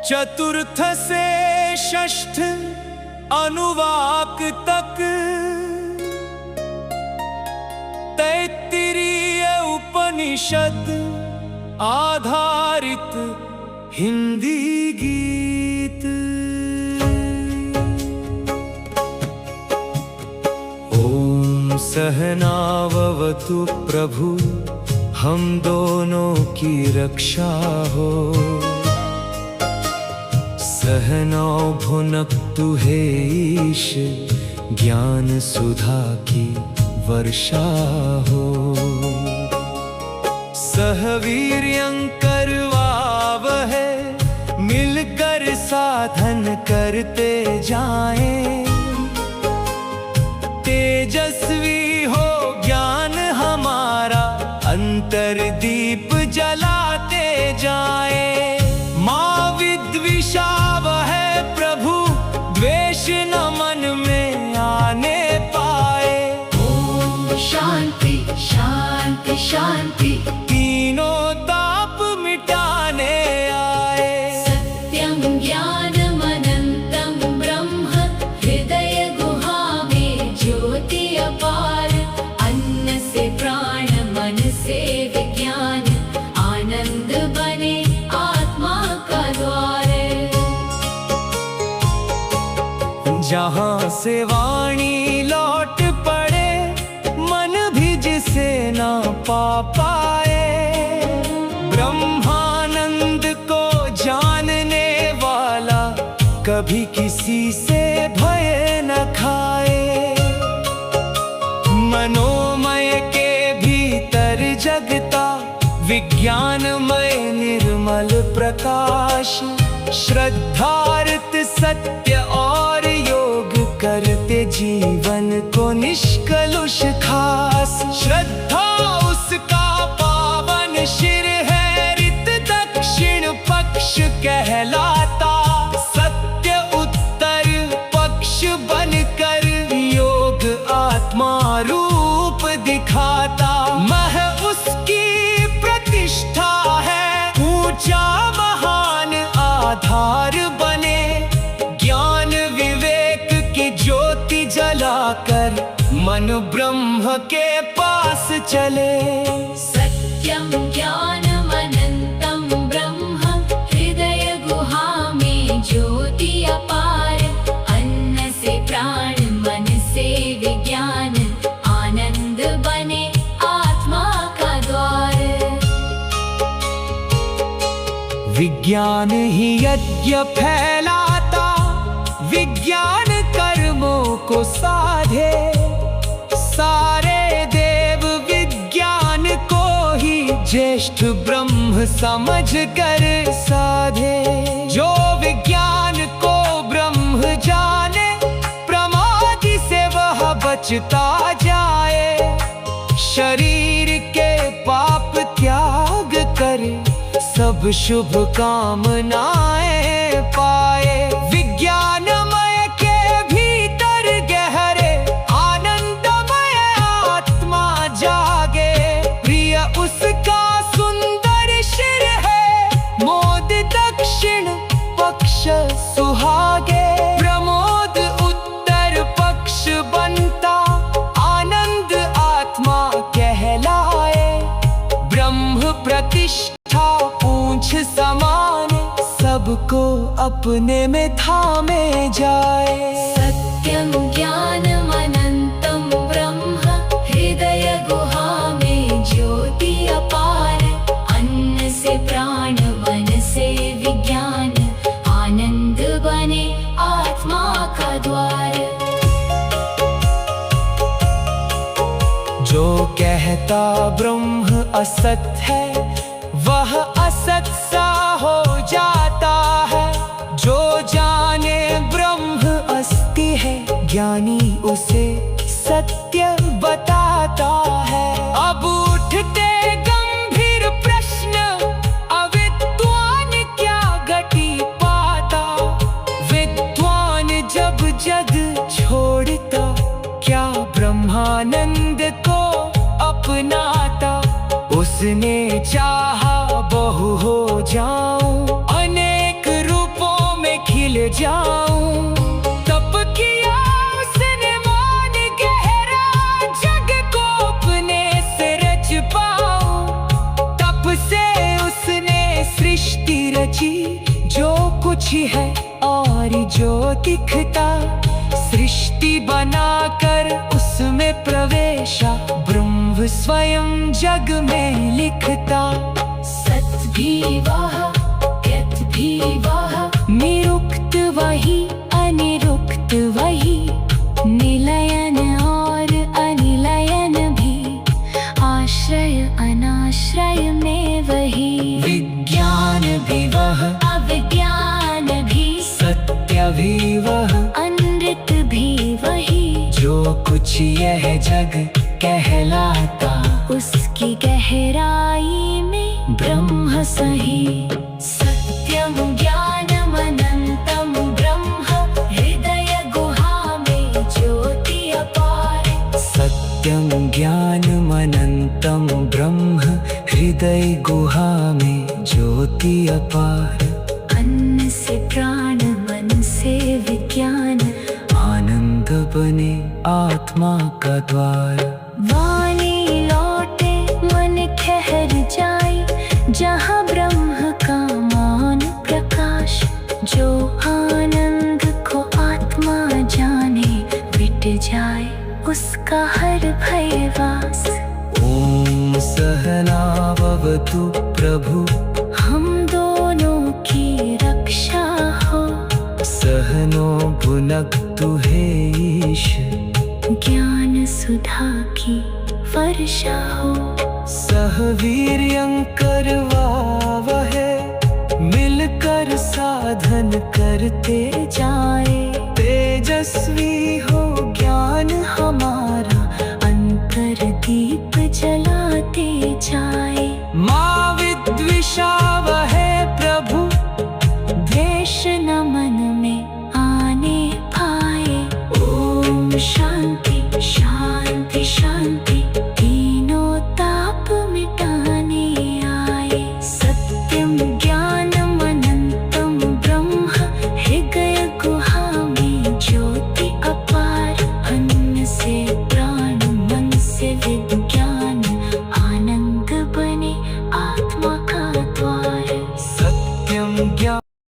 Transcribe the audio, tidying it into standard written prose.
चतुर्थ से षष्ठ अनुवाक तक तैत्तिरीय उपनिषद आधारित हिंदी गीत। ओम सहनाववतु प्रभु हम दोनों की रक्षा हो। सहनौ भुनक्तु हे ईश ज्ञान सुधा की वर्षा हो। सह वीर्यं करवावहै मिलकर साधन करते जाएं। तेजस्वी हो ज्ञान हमारा अंतर दीप जलाते जाएं। माँ विद्विषावहै प्रभु द्वेष न मन में आने पाए। ओम शांति शांति शांति तीनों ताप मिटाने आए। सत्यं ज्ञानम् अनंतं ब्रह्म हृदय गुहा में ज्योति अपार। अन्न से प्राण मन से विज्ञान आनंद बने आत्मा का द्वार। जहाँ से वाणी लौट पड़े मन भी जिसे ना पा पाए। ब्रह्मानंद को जानने वाला कभी किसी से भय न खाए। मनोमय के भीतर जगता विज्ञानमय निर्मल प्रकाश। श्रद्धार्थ सत्य और योग करते जीवन को निष्कलुष खास। श्रद्धा उसका पावन शिर है ऋत दक्षिण पक्ष कहलाता। सत्य उत्तर पक्ष बनकर योग आत्मा रूप दिखाता। मह उसकी प्रतिष्ठा है ऊंचा महान आधार बने। ज्ञान विवेक की ज्योति जलाकर मन ब्रह्म के पास चले। सत्यं ज्ञानम् अनंतं ब्रह्म हृदय गुहा में ज्योति अपार। अन्न से प्राण मन से विज्ञान आनंद बने आत्मा का द्वार। विज्ञान ही यज्ञ फैलाता विज्ञान कर्मों को साधे। सारे देव विज्ञान को ही ज्येष्ठ ब्रह्म समझ कर साधे। जो विज्ञान को ब्रह्म जाने प्रमाद से वह बचता जाए। शरीर के पाप त्याग करे सब शुभ कामनाएं पाए। विज्ञानमय के भीतर गहरे आनंदमय आत्मा जागे। प्रिय उसका सुंदर शिर है मोद दक्षिण पक्ष सुहागे। प्रमोद उत्तर पक्ष बनता आनंद आत्मा कहलाए। ब्रह्म प्रतिष्ठा पूंछ समान सबको अपने में थामे जाए। सत्यं ज्ञानम् अनंतं ब्रह्म हृदय गुहा में ज्योति अपार। अन्न से प्राण मन से विज्ञान आनंद बने आत्मा का द्वार। जो कहता ब्रह्म असत है वह असत सा हो जाता है। जो जाने ब्रह्म अस्ति है ज्ञानी उसे सत्य बताता है। अब उठते गंभीर प्रश्न अविद्वान क्या गति पाता। विद्वान जब जग छोड़ता क्या ब्रह्मानंद को अपनाता। उसने चाहा बहु हो जाऊं अनेक रूपों जो कुछ है और जो दिखता, सृष्टि बनाकर उसमें प्रवेशा, ब्रह्म स्वयं जग में लिखता। सत भी वह, व्यक्त भी वह, निरुक्त वही, अनिरुक्त वही, निलयन और अनिलयन भी, आश्रय अनाश्रय में वही। विज्ञान भी वह, अविज्ञान भी, सत्य भी वह, अनृत भी वही। जो कुछ यह जग कहलाता, उसकी गहराई में ब्रह्म सही। सत्यम ज्ञानम अनंतम ब्रह्म, हृदय गुहा में ज्योति अपार। सत्यम ज्ञानम अनंतम ब्रह्म, हृदय गुहा में ज्योति अपार। अन्न से प्राण, मन से विज्ञान, आनंद बने आत्मा का द्वार। वाणी लौटे मन ठहर जाए, जहाँ ब्रह्म का मौन प्रकाश। जो आनंद को आत्मा जाने, मिट जाए उसका हर भय वास। ओम सहनावतु प्रभु, हम दोनों की रक्षा हो। सहनो भुनक्तु हे ईश, ज्ञान सुधा की वर्षा हो। सह वीर्यं करवावहै, मिलकर साधन करते जाए। तेजस्वी हो ज्ञान हमारा, अंतर दीप जलाते जाए। माँ विद्विषावहै प्रभु, द्वेष न मन में आने पाए। ओम शांति।